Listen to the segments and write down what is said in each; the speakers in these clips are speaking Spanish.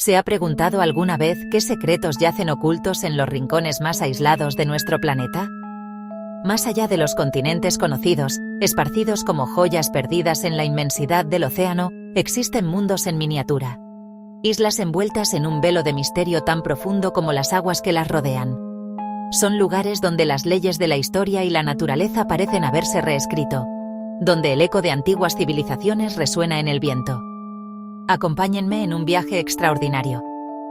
¿Se ha preguntado alguna vez qué secretos yacen ocultos en los rincones más aislados de nuestro planeta? Más allá de los continentes conocidos, esparcidos como joyas perdidas en la inmensidad del océano, existen mundos en miniatura. Islas envueltas en un velo de misterio tan profundo como las aguas que las rodean. Son lugares donde las leyes de la historia y la naturaleza parecen haberse reescrito, donde el eco de antiguas civilizaciones resuena en el viento. Acompáñenme en un viaje extraordinario,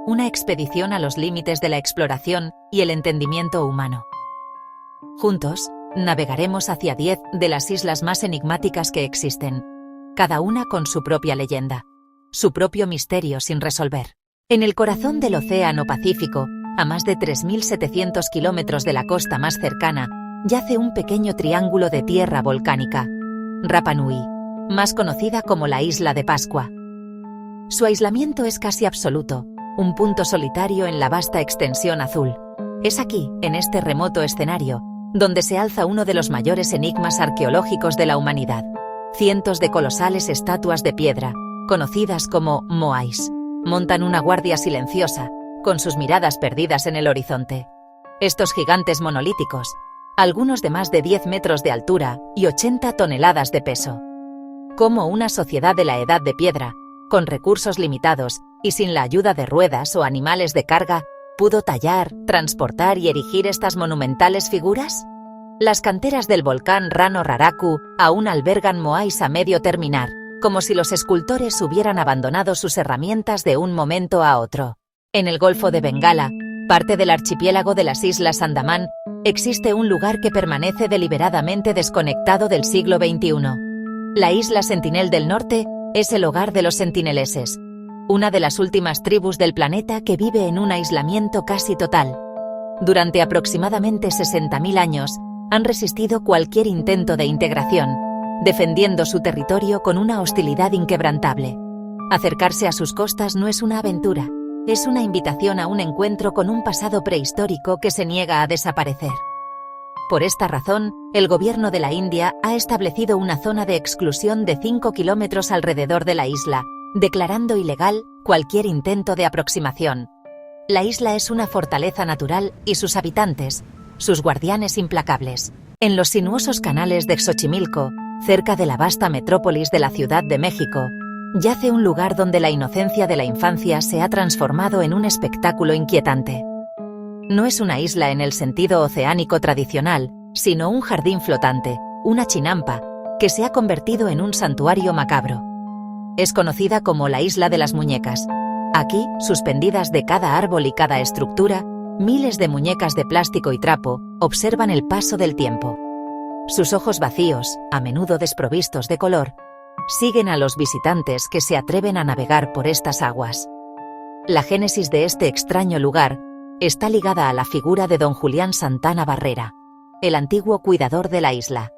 una expedición a los límites de la exploración y el entendimiento humano. Juntos, navegaremos hacia 10 de las islas más enigmáticas que existen, cada una con su propia leyenda, su propio misterio sin resolver. En el corazón del Océano Pacífico, a más de 3.700 kilómetros de la costa más cercana, yace un pequeño triángulo de tierra volcánica, Rapa Nui, más conocida como la Isla de Pascua. Su aislamiento es casi absoluto, un punto solitario en la vasta extensión azul. Es aquí, en este remoto escenario, donde se alza uno de los mayores enigmas arqueológicos de la humanidad. Cientos de colosales estatuas de piedra, conocidas como moais, montan una guardia silenciosa, con sus miradas perdidas en el horizonte. Estos gigantes monolíticos, algunos de más de 10 metros de altura y 80 toneladas de peso. Como una sociedad de la Edad de Piedra, con recursos limitados y sin la ayuda de ruedas o animales de carga, ¿pudo tallar, transportar y erigir estas monumentales figuras? Las canteras del volcán Rano Raraku aún albergan moais a medio terminar, como si los escultores hubieran abandonado sus herramientas de un momento a otro. En el Golfo de Bengala, parte del archipiélago de las Islas Andamán, existe un lugar que permanece deliberadamente desconectado del siglo XXI. La isla Sentinel del Norte es el hogar de los sentineleses, una de las últimas tribus del planeta que vive en un aislamiento casi total. Durante aproximadamente 60.000 años, han resistido cualquier intento de integración, defendiendo su territorio con una hostilidad inquebrantable. Acercarse a sus costas no es una aventura, es una invitación a un encuentro con un pasado prehistórico que se niega a desaparecer. Por esta razón, el gobierno de la India ha establecido una zona de exclusión de 5 kilómetros alrededor de la isla, declarando ilegal cualquier intento de aproximación. La isla es una fortaleza natural y sus habitantes, sus guardianes implacables. En los sinuosos canales de Xochimilco, cerca de la vasta metrópolis de la Ciudad de México, yace un lugar donde la inocencia de la infancia se ha transformado en un espectáculo inquietante. No es una isla en el sentido oceánico tradicional, sino un jardín flotante, una chinampa, que se ha convertido en un santuario macabro. Es conocida como la Isla de las Muñecas. Aquí, suspendidas de cada árbol y cada estructura, miles de muñecas de plástico y trapo observan el paso del tiempo. Sus ojos vacíos, a menudo desprovistos de color, siguen a los visitantes que se atreven a navegar por estas aguas. La génesis de este extraño lugar está ligada a la figura de don Julián Santana Barrera, el antiguo cuidador de la isla.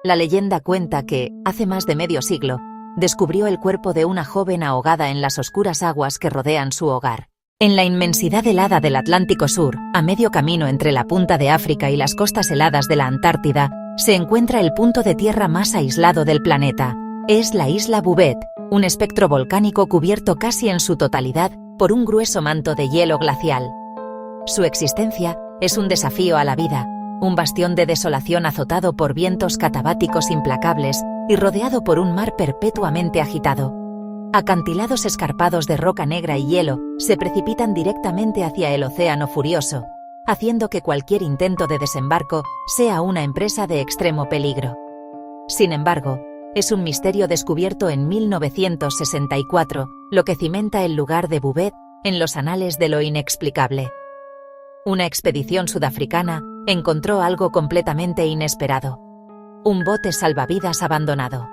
La leyenda cuenta que, hace más de medio siglo, descubrió el cuerpo de una joven ahogada en las oscuras aguas que rodean su hogar. En la inmensidad helada del Atlántico Sur, a medio camino entre la punta de África y las costas heladas de la Antártida, se encuentra el punto de tierra más aislado del planeta. Es la isla Bouvet, un espectro volcánico cubierto casi en su totalidad por un grueso manto de hielo glacial. Su existencia es un desafío a la vida, un bastión de desolación azotado por vientos catabáticos implacables y rodeado por un mar perpetuamente agitado. Acantilados escarpados de roca negra y hielo se precipitan directamente hacia el océano furioso, haciendo que cualquier intento de desembarco sea una empresa de extremo peligro. Sin embargo, es un misterio descubierto en 1964, lo que cimenta el lugar de Bouvet en los anales de lo inexplicable. Una expedición sudafricana encontró algo completamente inesperado: un bote salvavidas abandonado.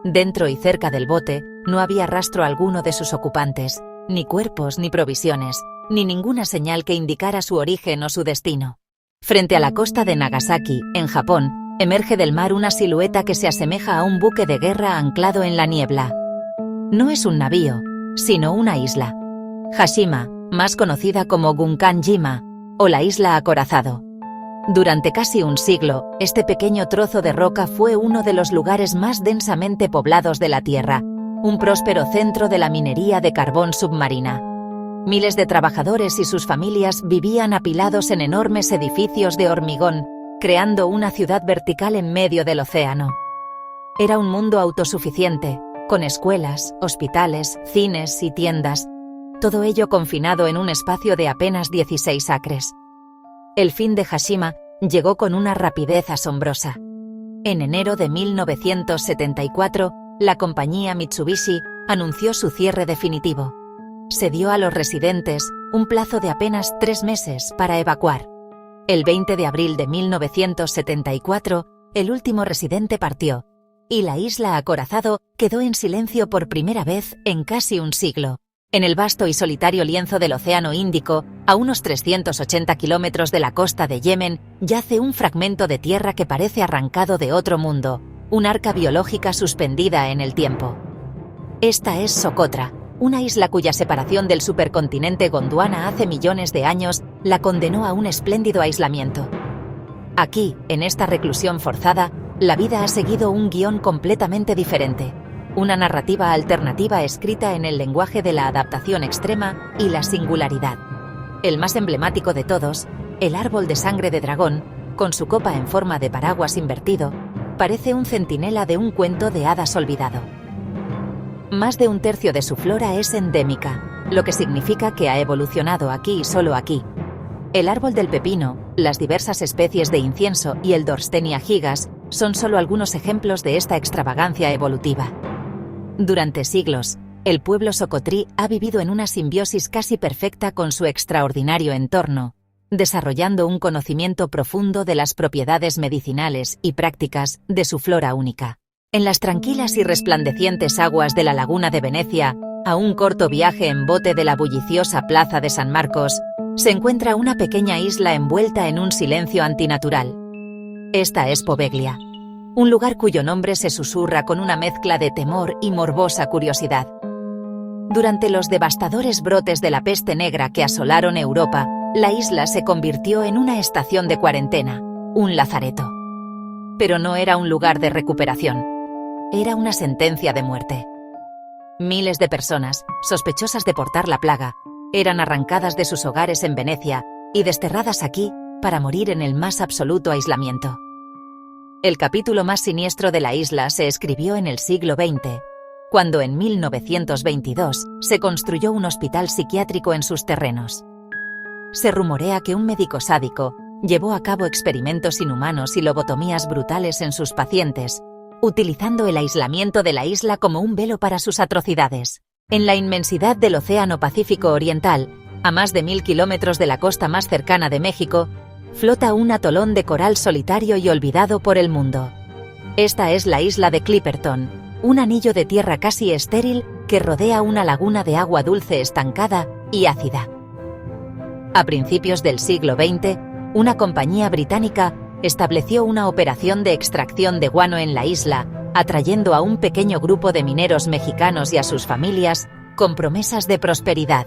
Dentro y cerca del bote no había rastro alguno de sus ocupantes, ni cuerpos ni provisiones, ni ninguna señal que indicara su origen o su destino. Frente a la costa de Nagasaki, en Japón, emerge del mar una silueta que se asemeja a un buque de guerra anclado en la niebla. No es un navío, sino una isla. Hashima, más conocida como Gunkan-jima, o la isla acorazado. Durante casi un siglo, este pequeño trozo de roca fue uno de los lugares más densamente poblados de la Tierra, un próspero centro de la minería de carbón submarina. Miles de trabajadores y sus familias vivían apilados en enormes edificios de hormigón, creando una ciudad vertical en medio del océano. Era un mundo autosuficiente, con escuelas, hospitales, cines y tiendas, todo ello confinado en un espacio de apenas 16 acres. El fin de Hashima llegó con una rapidez asombrosa. En enero de 1974, la compañía Mitsubishi anunció su cierre definitivo. Se dio a los residentes un plazo de apenas 3 meses para evacuar. El 20 de abril de 1974, el último residente partió, y la isla acorazado quedó en silencio por primera vez en casi un siglo. En el vasto y solitario lienzo del Océano Índico, a unos 380 kilómetros de la costa de Yemen, yace un fragmento de tierra que parece arrancado de otro mundo, un arca biológica suspendida en el tiempo. Esta es Socotra, una isla cuya separación del supercontinente Gondwana hace millones de años la condenó a un espléndido aislamiento. Aquí, en esta reclusión forzada, la vida ha seguido un guión completamente diferente, una narrativa alternativa escrita en el lenguaje de la adaptación extrema y la singularidad. El más emblemático de todos, el árbol de sangre de dragón, con su copa en forma de paraguas invertido, parece un centinela de un cuento de hadas olvidado. Más de un tercio de su flora es endémica, lo que significa que ha evolucionado aquí y solo aquí. El árbol del pepino, las diversas especies de incienso y el Dorstenia gigas son solo algunos ejemplos de esta extravagancia evolutiva. Durante siglos, el pueblo socotrí ha vivido en una simbiosis casi perfecta con su extraordinario entorno, desarrollando un conocimiento profundo de las propiedades medicinales y prácticas de su flora única. En las tranquilas y resplandecientes aguas de la laguna de Venecia, a un corto viaje en bote de la bulliciosa plaza de San Marcos, se encuentra una pequeña isla envuelta en un silencio antinatural. Esta es Poveglia, un lugar cuyo nombre se susurra con una mezcla de temor y morbosa curiosidad. Durante los devastadores brotes de la peste negra que asolaron Europa, la isla se convirtió en una estación de cuarentena, un lazareto. Pero no era un lugar de recuperación. Era una sentencia de muerte. Miles de personas, sospechosas de portar la plaga, eran arrancadas de sus hogares en Venecia y desterradas aquí para morir en el más absoluto aislamiento. El capítulo más siniestro de la isla se escribió en el siglo XX, cuando en 1922 se construyó un hospital psiquiátrico en sus terrenos. Se rumorea que un médico sádico llevó a cabo experimentos inhumanos y lobotomías brutales en sus pacientes, utilizando el aislamiento de la isla como un velo para sus atrocidades. En la inmensidad del Océano Pacífico Oriental, a más de 1000 kilómetros de la costa más cercana de México, flota un atolón de coral solitario y olvidado por el mundo. Esta es la isla de Clipperton, un anillo de tierra casi estéril que rodea una laguna de agua dulce estancada y ácida. A principios del siglo XX, una compañía británica estableció una operación de extracción de guano en la isla, atrayendo a un pequeño grupo de mineros mexicanos y a sus familias con promesas de prosperidad.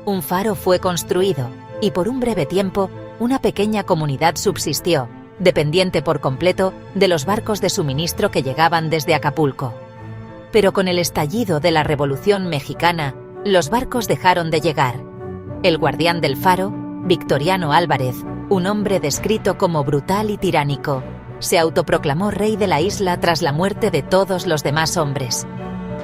Un faro fue construido, y por un breve tiempo, una pequeña comunidad subsistió, dependiente por completo de los barcos de suministro que llegaban desde Acapulco. Pero con el estallido de la Revolución Mexicana, los barcos dejaron de llegar. El guardián del faro, Victoriano Álvarez, un hombre descrito como brutal y tiránico, se autoproclamó rey de la isla tras la muerte de todos los demás hombres.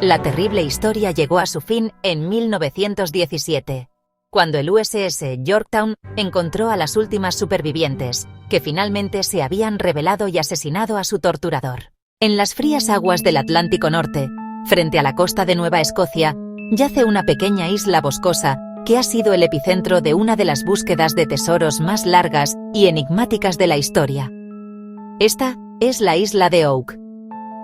La terrible historia llegó a su fin en 1917, cuando el USS Yorktown encontró a las últimas supervivientes, que finalmente se habían rebelado y asesinado a su torturador. En las frías aguas del Atlántico Norte, frente a la costa de Nueva Escocia, yace una pequeña isla boscosa que ha sido el epicentro de una de las búsquedas de tesoros más largas y enigmáticas de la historia. Esta es la isla de Oak.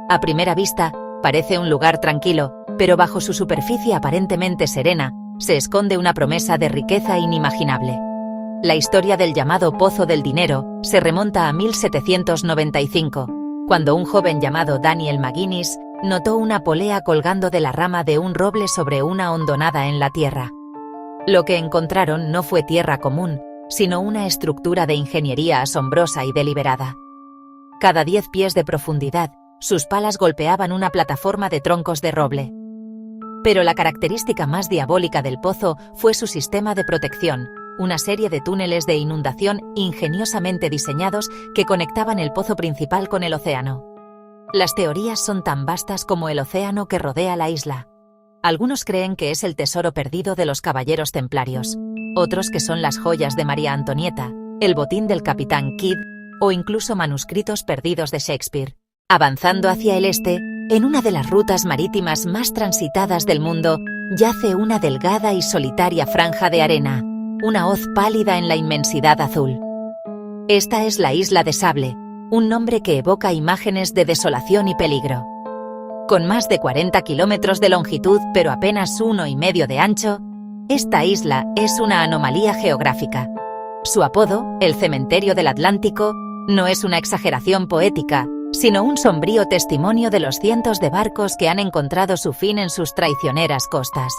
A primera vista, parece un lugar tranquilo, pero bajo su superficie aparentemente serena, se esconde una promesa de riqueza inimaginable. La historia del llamado Pozo del Dinero se remonta a 1795, cuando un joven llamado Daniel McGuinness notó una polea colgando de la rama de un roble sobre una hondonada en la tierra. Lo que encontraron no fue tierra común, sino una estructura de ingeniería asombrosa y deliberada. Cada 10 pies de profundidad, sus palas golpeaban una plataforma de troncos de roble. Pero la característica más diabólica del pozo fue su sistema de protección, una serie de túneles de inundación ingeniosamente diseñados que conectaban el pozo principal con el océano. Las teorías son tan vastas como el océano que rodea la isla. Algunos creen que es el tesoro perdido de los caballeros templarios, otros que son las joyas de María Antonieta, el botín del capitán Kidd o incluso manuscritos perdidos de Shakespeare. Avanzando hacia el este, en una de las rutas marítimas más transitadas del mundo, yace una delgada y solitaria franja de arena, una hoz pálida en la inmensidad azul. Esta es la Isla de Sable, un nombre que evoca imágenes de desolación y peligro. Con más de 40 kilómetros de longitud pero apenas 1,5 de ancho, esta isla es una anomalía geográfica. Su apodo, el Cementerio del Atlántico, no es una exageración poética, sino un sombrío testimonio de los cientos de barcos que han encontrado su fin en sus traicioneras costas.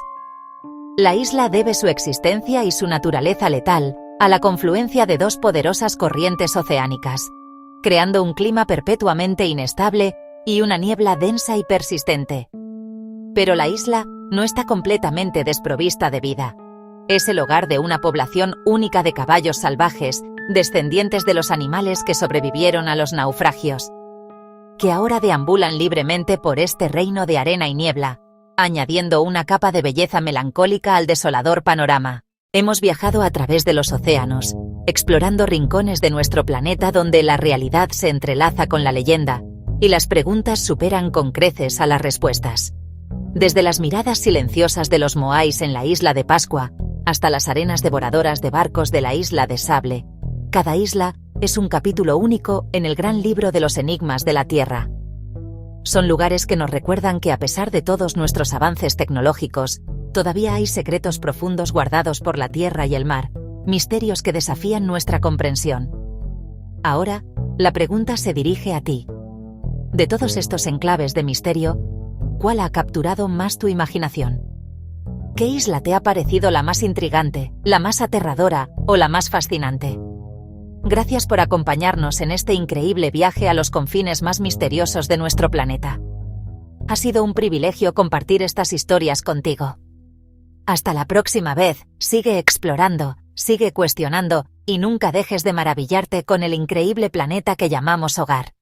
La isla debe su existencia y su naturaleza letal a la confluencia de dos poderosas corrientes oceánicas, creando un clima perpetuamente inestable y una niebla densa y persistente. Pero la isla no está completamente desprovista de vida. Es el hogar de una población única de caballos salvajes, descendientes de los animales que sobrevivieron a los naufragios, que ahora deambulan libremente por este reino de arena y niebla, añadiendo una capa de belleza melancólica al desolador panorama. Hemos viajado a través de los océanos, explorando rincones de nuestro planeta donde la realidad se entrelaza con la leyenda, y las preguntas superan con creces a las respuestas. Desde las miradas silenciosas de los moais en la isla de Pascua, hasta las arenas devoradoras de barcos de la Isla de Sable, cada isla es un capítulo único en el gran libro de los enigmas de la Tierra. Son lugares que nos recuerdan que a pesar de todos nuestros avances tecnológicos, todavía hay secretos profundos guardados por la tierra y el mar, misterios que desafían nuestra comprensión. Ahora, la pregunta se dirige a ti. De todos estos enclaves de misterio, ¿cuál ha capturado más tu imaginación? ¿Qué isla te ha parecido la más intrigante, la más aterradora o la más fascinante? Gracias por acompañarnos en este increíble viaje a los confines más misteriosos de nuestro planeta. Ha sido un privilegio compartir estas historias contigo. Hasta la próxima vez, sigue explorando, sigue cuestionando y nunca dejes de maravillarte con el increíble planeta que llamamos hogar.